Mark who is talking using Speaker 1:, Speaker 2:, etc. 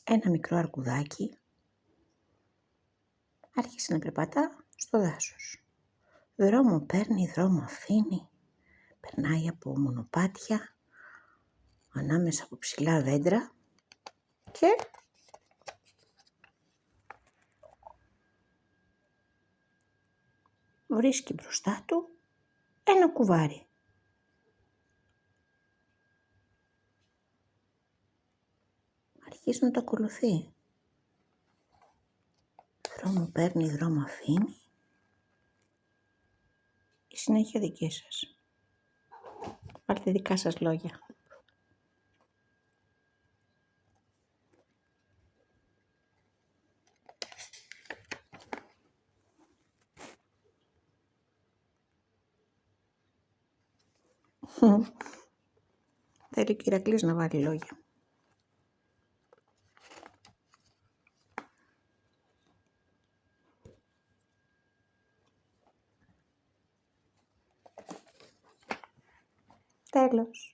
Speaker 1: Ένα μικρό αρκουδάκι άρχισε να περπατά στο δάσος. Δρόμο παίρνει, δρόμο αφήνει, περνάει από μονοπάτια, ανάμεσα από ψηλά δέντρα και βρίσκει μπροστά του ένα κουβάρι. Αρχίζει να το ακολουθεί. Δρόμο παίρνει, δρόμο αφήνει. Η συνέχεια δική σας. Βάλτε δικά σας λόγια. Θέλει ο Ηρακλής να βάλει λόγια. Τέλος.